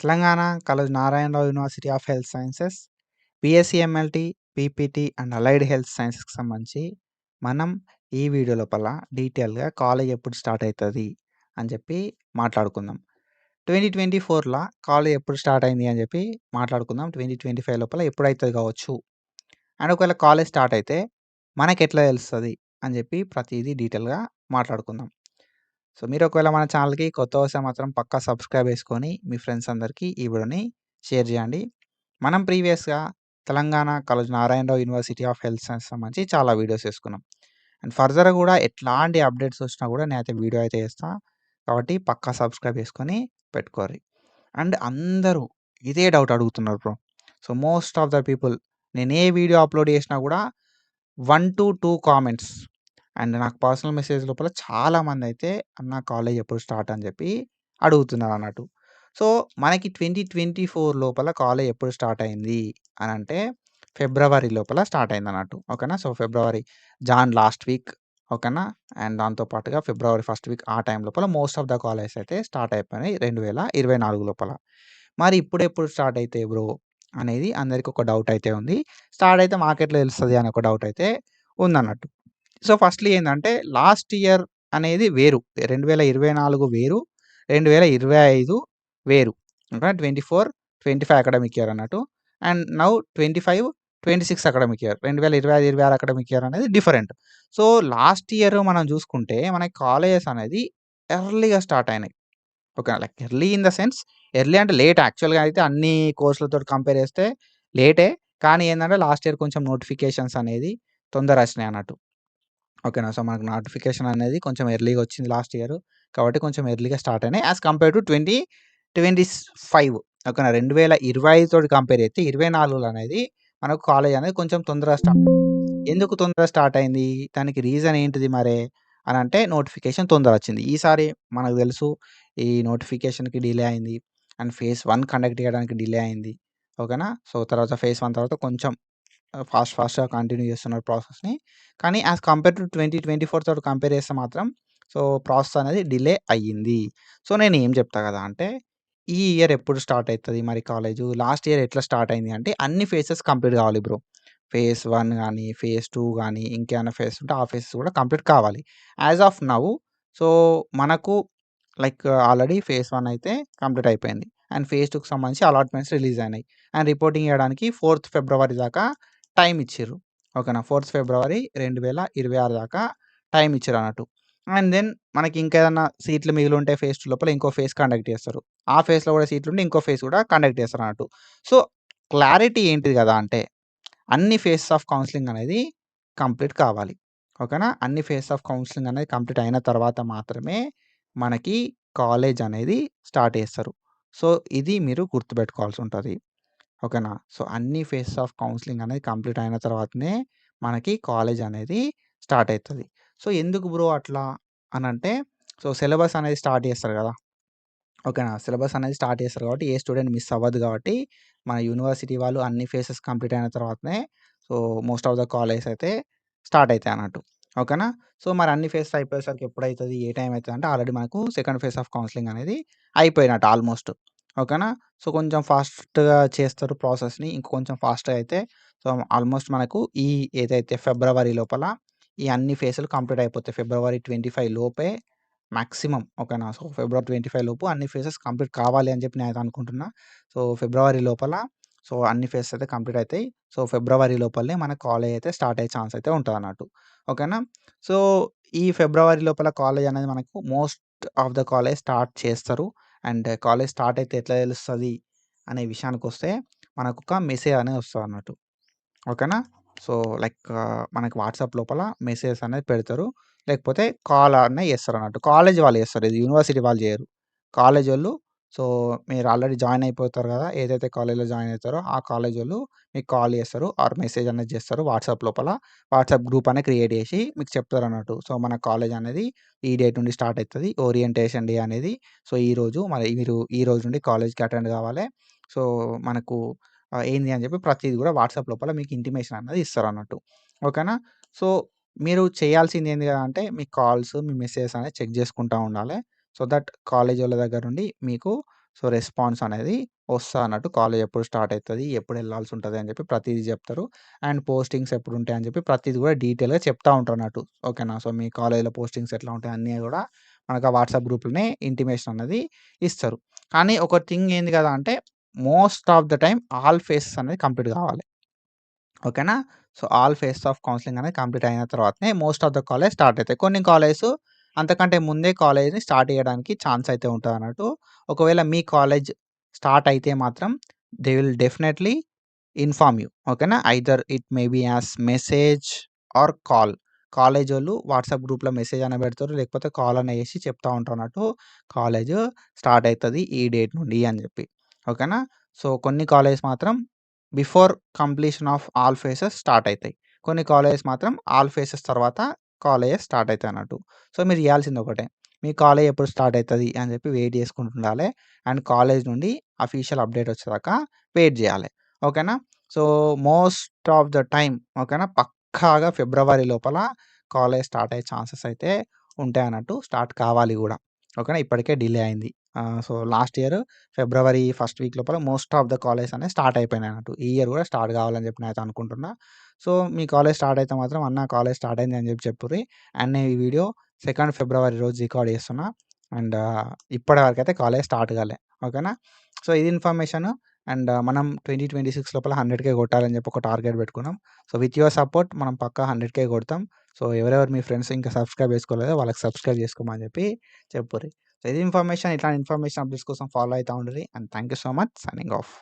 Telangana Kaloji Narayana Rao university of health sciences, BSc MLT, PPT and allied health సైన్సెస్‌కి సంబంధించి మనం ఈ వీడియో లోపల డీటెయిల్‌గా కాలేజ్ ఎప్పుడు స్టార్ట్ అయితది అని చెప్పి మాట్లాడుకుందాం. 2024ల కాలేజ్ ఎప్పుడు స్టార్ట్ అయింది అని చెప్పి మాట్లాడుకుందాం. 2025 లోపల ఎప్పుడైతది కావచ్చు. అండ్ ఒకవేళ కాలేజ్ స్టార్ట్ అయితే మనకెట్లా తెలుస్తది అని చెప్పి ప్రతీదీ డీటెయిల్‌గా మాట్లాడుకుందాం. సో, మీరు ఒకవేళ మన ఛానల్‌కి కొత్తగా వస్తే మాత్రం పక్కా సబ్స్క్రైబ్ చేసుకొని మీ ఫ్రెండ్స్ అందరికీ ఈ వీడియోని షేర్ చేయండి. మనం ప్రీవియస్‌గా Telangana Kaloji Narayana Rao university of health science సంబంధించి చాలా వీడియోస్ చేసుకున్నాం. అండ్ ఫర్దర్‌గా కూడా ఎట్లాంటి అప్డేట్స్ వచ్చినా కూడా నేనైతే వీడియో అయితే చేస్తా. కాబట్టి పక్కా సబ్స్క్రైబ్ చేసుకొని పెట్టుకోర్రి. అండ్ అందరూ ఇదే డౌట్ అడుగుతున్నారు bro. So, most of the people నేను ఏ వీడియో అప్లోడ్ చేసినా కూడా 1-2 కామెంట్స్ అండ్ నాకు పర్సనల్ మెసేజ్ లోపల చాలామందైతే అన్న కాలేజ్ ఎప్పుడు స్టార్ట్ అని చెప్పి అడుగుతున్నారన్నట్టు. సో, మనకి 2024 లోపల కాలేజ్ ఎప్పుడు స్టార్ట్ అయింది అనంటే ఫిబ్రవరి లోపల స్టార్ట్ అయిందన్నట్టు. ఓకేనా. సో, ఫిబ్రవరి లాస్ట్ వీక్ ఓకేనా. అండ్ దాంతో పాటుగా ఫిబ్రవరి ఫస్ట్ వీక్ ఆ టైం లోపల మోస్ట్ ఆఫ్ ద కాలేజెస్ అయితే స్టార్ట్ అయిపోయినాయి 2024 లోపల. మరి ఇప్పుడెప్పుడు స్టార్ట్ అయితాయి బ్రో అనేది అందరికి ఒక డౌట్ అయితే ఉంది. స్టార్ట్ అయితే మాకెట్లా తెలుస్తది అని ఒక డౌట్ అయితే ఉందన్నట్టు. సో, ఫస్ట్‌లీ ఏందంటే లాస్ట్ ఇయర్ అనేది వేరు. 2024 వేరు. 2025 వేరు. ఓకే. 24, 25 అకాడమిక్ ఇయర్ అన్నట్టు. And now 25, 26 academic year. 2025, 26 academic year అనేది డిఫరెంట్. సో, లాస్ట్ ఇయర్ మనం చూసుకుంటే మనకి కాలేజెస్ అనేది ఎర్లీగా స్టార్ట్ అయినాయి. Okay. Like early in the sense early అంటే లేట్ యాక్చువల్‌గా అయితే అన్ని కోర్సులతోటి కంపేర్ చేస్తే లేటే. కానీ ఏందంటే లాస్ట్ ఇయర్ కొంచెం నోటిఫికేషన్స్ అనేది తొందర వచ్చినాయి అన్నట్టు. ఓకేనా. సో, మనకు నోటిఫికేషన్ అనేది కొంచెం ఎర్లీగా వచ్చింది లాస్ట్ ఇయర్. కాబట్టి కొంచెం ఎర్లీగా స్టార్ట్ అయినాయి. యాస్ కంపేర్ టు 2025 ఓకేనా. 2025 తోటి కంపేర్ చేస్తే 24లో అనేది మనకు కాలేజ్ అనేది కొంచెం తొందరగా స్టార్ట్. ఎందుకు తొందరగా స్టార్ట్ అయింది? దానికి రీజన్ ఏంటిది మరే అనంటే నోటిఫికేషన్ తొందర వచ్చింది. ఈసారి మనకు తెలుసు ఈ నోటిఫికేషన్‌కి డిలే అయింది. అండ్ ఫేజ్ 1 కండక్ట్ చేయడానికి డిలే అయింది. ఓకేనా. సో, తర్వాత ఫేజ్ 1 తర్వాత కొంచెం ఫాస్ట్‌గా కంటిన్యూ చేస్తున్నారు ప్రాసెస్‌ని. కానీ యాస్ కంపేర్ టు 2024 తోటి కంపేర్ చేస్తే మాత్రం సో, ప్రాసెస్ అనేది డిలే అయ్యింది. సో, నేనేం చెప్తా కదా అంటే ఈ ఇయర్ ఎప్పుడు స్టార్ట్ అయితది మరి కాలేజు? లాస్ట్ ఇయర్ ఎట్లా స్టార్ట్ అయింది అంటే అన్ని ఫేజెస్ కంప్లీట్ కావాలి బ్రో. ఫేజ్ 1 గాని, ఫేజ్ 2 గాని ఇంకేమైనా ఫేజ్ ఉంటే ఆ ఫేజెస్ కూడా కంప్లీట్ కావాలి. యాస్ ఆఫ్ నౌ సో, మనకు లైక్ ఆల్రెడీ ఫేజ్ 1 అయితే కంప్లీట్ అయిపోయింది. అండ్ ఫేజ్ 2కి సంబంధించి అలాట్‌మెంట్స్ రిలీజ్ అయినాయి. అండ్ రిపోర్టింగ్ ఇయ్యడానికి 4థ్ ఫిబ్రవరి దాకా టైమ్ ఇచ్చిర్రు. ఓకేనా. 4థ్ ఫిబ్రవరి 2026 దాకా టైమ్ ఇచ్చిరన్నట్టు. అండ్ దెన్ మనకి ఇంకేదన్నా సీట్లు మిగిలుంటే ఫేజ్ 2 లోపల ఇంకో ఫేజ్ కండక్ట్ చేస్తారు. ఆ ఫేజ్‌లో కూడా సీట్లుంటే ఇంకో ఫేజ్ కూడా కండక్ట్ చేస్తారన్నట్టు. సో, క్లారిటీ ఏంటిది కదా అంటే అన్ని ఫేజెస్ ఆఫ్ కౌన్సెలింగ్ అనేది కంప్లీట్ కావాలి. ఓకేనా. అన్ని ఫేజెస్ ఆఫ్ కౌన్సెలింగ్ అనేది కంప్లీట్ అయిన తర్వాత మాత్రమే మనకి కాలేజ్ అనేది స్టార్ట్ చేస్తారు. సో, ఇది మీరు గుర్తుపెట్టుకోవాల్సి ఉంటది. ఓకేనా. సో, అన్ని ఫేజెస్ ఆఫ్ కౌన్సెలింగ్ అనేది కంప్లీట్ అయిన తర్వాతనే మనకి కాలేజ్ అనేది స్టార్ట్ అయితది. సో, ఎందుకు బ్రో అట్లా అనంటే సో, సిలబస్ అనేది స్టార్ట్ చేస్తారు కదా! ఓకేనా. సిలబస్ అనేది స్టార్ట్ చేస్తారు కాబట్టి ఏ స్టూడెంట్ మిస్ అవ్వద్దు కాబట్టి మన యూనివర్సిటీ వాళ్ళు అన్ని ఫేజెస్ కంప్లీట్ అయిన తర్వాతనే so, most of the colleges అయితే స్టార్ట్ అయితాయి అన్నట్టు. ఓకేనా. సో, మరి అన్ని ఫేజెస్ అయిపోయేసరికి ఎప్పుడైతది? ఏ టైం అయితదంటే ఆల్రెడీ మనకు సెకండ్ ఫేజ్ ఆఫ్ కౌన్సెలింగ్ అనేది అయిపోయినట్టు ఆల్మోస్ట్. ఓకేనా. సో, కొంచెం ఫాస్ట్‌గా చేస్తారు ప్రాసెస్‌ని. ఇంకొంచెం ఫాస్ట్‌గా అయితే సో, ఆల్మోస్ట్ మనకు ఈ ఏదైతే ఫిబ్రవరి లోపల ఈ అన్ని ఫేజ్‌లు కంప్లీట్ అయిపోతాయి. ఫిబ్రవరి 25 లోపే మాక్సిమం ఓకేనా. సో, ఫిబ్రవరి 25 లోపు అన్ని ఫేజెస్ కంప్లీట్ కావాలి అని చెప్పి నేనైతే అనుకుంటున్నా. సో, ఫిబ్రవరి లోపల సో, అన్ని ఫేజెస్ అయితే కంప్లీట్ అయితాయి. సో, ఫిబ్రవరి లోపలనే మన కాలేజ్ అయితే స్టార్ట్ అయ్యే ఛాన్స్ అయితే ఉంటదన్నట్టు. ఓకేనా. సో, ఈ ఫిబ్రవరి లోపల కాలేజ్ అనేది మనకు most of the college start చేస్తారు. అండ్ కాలేజ్ స్టార్ట్ అయితే ఎట్లా తెలుస్తది అనే విషయానికొస్తే మనకొక మెసేజ్ అనేది వస్తదన్నట్టు. ఓకేనా. సో, లైక్ మనకి వాట్సాప్ లోపల మెసేజెస్ అనేది పెడతారు. లేకపోతే కాల్ అన్నా చేస్తారన్నట్టు. కాలేజ్ వాళ్ళు చేస్తారు. ఇది యూనివర్సిటీ వాళ్ళు చేయరు. కాలేజోళ్ళు సో, మీరు ఆల్రెడీ జాయిన్ అయిపోతారు కదా! ఏదైతే కాలేజ్‌లో జాయిన్ అయితారో ఆ కాలేజోళ్ళు మీకు కాల్ చేస్తారు ఆర్ మెసేజ్ అనేది చేస్తారు వాట్సాప్ లోపల. వాట్సాప్ గ్రూప్ అనేది క్రియేట్ చేసి మీకు చెప్తారన్నట్టు. సో, మన కాలేజ్ అనేది ఈ డేట్ నుండి స్టార్ట్ అయితది. ఓరియంటేషన్ డే అనేది సో, ఈరోజు మరి మీరు ఈ రోజు నుండి కాలేజ్‌కి అటెండ్ కావాలే. సో, మనకు ఏంది అని చెప్పి ప్రతీది కూడా వాట్సాప్ లోపల మీకు ఇంటిమేషన్ అనేది ఇస్తారన్నట్టు. ఓకేనా. సో, మీరు చేయాల్సింది ఏంది అంటే మీ కాల్స్, మీ మెసేజెస్ అనేది చెక్ చేసుకుంటా ఉండాలే. సో దట్ కాలేజోళ్ళ దగ్గర నుండి మీకు సో, రెస్పాన్స్ అనేది వస్తదన్నట్టు. కాలేజ్ ఎప్పుడు స్టార్ట్ అయితది, ఎప్పుడు ఎళ్ళాల్సి ఉంటది అని చెప్పి ప్రతీది చెప్తారు. అండ్ పోస్టింగ్స్ ఎప్పుడుంటాయని చెప్పి ప్రతీది కూడా డీటెయిల్‌గా చెప్తా ఉంటారన్నట్టు. ఓకేనా. సో, మీ కాలేజ్‌లో పోస్టింగ్స్ ఎట్లా ఉంటాయి అన్నీ కూడా మనకు ఆ వాట్సాప్ గ్రూప్‌లోనే ఇంటిమేషన్ అనేది ఇస్తారు. కానీ ఒక థింగ్ ఏంది కదా అంటే most of the time all phases అనేది కంప్లీట్ కావాలి. ఓకేనా. So, all phases of counselling అనేది కంప్లీట్ అయిన తర్వాతనే most of the college start అయితాయి. కొన్ని కాలేజెస్ అంతకంటే ముందే కాలేజ్‌ని స్టార్ట్ చేయడానికి ఛాన్స్ అయితే ఉంటదన్నట్టు. ఒకవేళ మీ కాలేజ్ స్టార్ట్ అయితే మాత్రం they will definitely inform you. ఓకేనా. Either it may be as message or call. కాలేజోళ్ళు వాట్సాప్ గ్రూప్‌లో మెసేజ్ అన్నా పెడతారు. లేకపోతే కాల్ అన్నా చేసి చెప్తా ఉంటారన్నట్టు. కాలేజు స్టార్ట్ అయితది ఈ డేట్ నుండి అని చెప్పి. ఓకేనా. సో, కొన్ని కాలేజెస్ మాత్రం before completion of all faces start అయితాయి. కొన్ని కాలేజెస్ మాత్రం ఆల్ ఫేసెస్ తర్వాత కాలేజెస్ స్టార్ట్ అయితాయన్నట్టు. సో, మీరు చేయాల్సింది ఒకటే. మీ కాలేజ్ ఎప్పుడు స్టార్ట్ అయితది అని చెప్పి వెయిట్ చేసుకుంటుండాలే. అండ్ కాలేజ్ నుండి అఫీషియల్ అప్డేట్ వచ్చేదాకా వెయిట్ చేయాలి. ఓకేనా. So, most of the time ఓకేనా. పక్కాగా ఫిబ్రవరి లోపల కాలేజ్ స్టార్ట్ అయ్యే ఛాన్సెస్ అయితే ఉంటాయన్నట్టు. స్టార్ట్ కావాలి గూడా. ఓకేనా. ఇప్పటికే డిలే అయింది. So, last year February first week లోపల మోస్ట్ ఆఫ్ ద కాలేజెస్ అనేవి స్టార్ట్ అయిపోయినాయన్నట్టు. ఈ ఇయర్ కూడా స్టార్ట్ కావాలని చెప్పి నేనైతే అనుకుంటున్నా. సో, మీ కాలేజ్ స్టార్ట్ అయితే మాత్రం అన్న కాలేజ్ స్టార్ట్ అయింది అని చెప్పి చెప్పుర్రి. అండ్ నేను ఈ వీడియో 2 ఫిబ్రవరి రోజు రికార్డ్ చేస్తున్నా. అండ్ ఇప్పటి వరకైతే కాలేజ్ స్టార్ట్ కాలే. ఓకేనా. సో, ఇది ఇన్ఫర్మేషన్. అండ్ మనం 2026 లోపల 100,000 కొట్టాలని చెప్పి ఒక టార్గెట్ పెట్టుకున్నాం. సో, విత్ యువర్ సపోర్ట్ మనం పక్కా 100,000 కొడతాం. సో, ఎవరెవరు మీ ఫ్రెండ్స్ ఇంకా సబ్స్క్రైబ్ చేసుకోలేదో వాళ్ళకి సబ్స్క్రైబ్ చేసుకోమని చెప్పి చెప్పుర్రి. సో, ఇది ఇన్ఫర్మేషన్. ఇట్లాంటి ఇన్ఫర్మేషన్ అప్డేట్స్ కోసం ఫాలో అయితా ఉండుర్రి. And thank you so much. Signing of.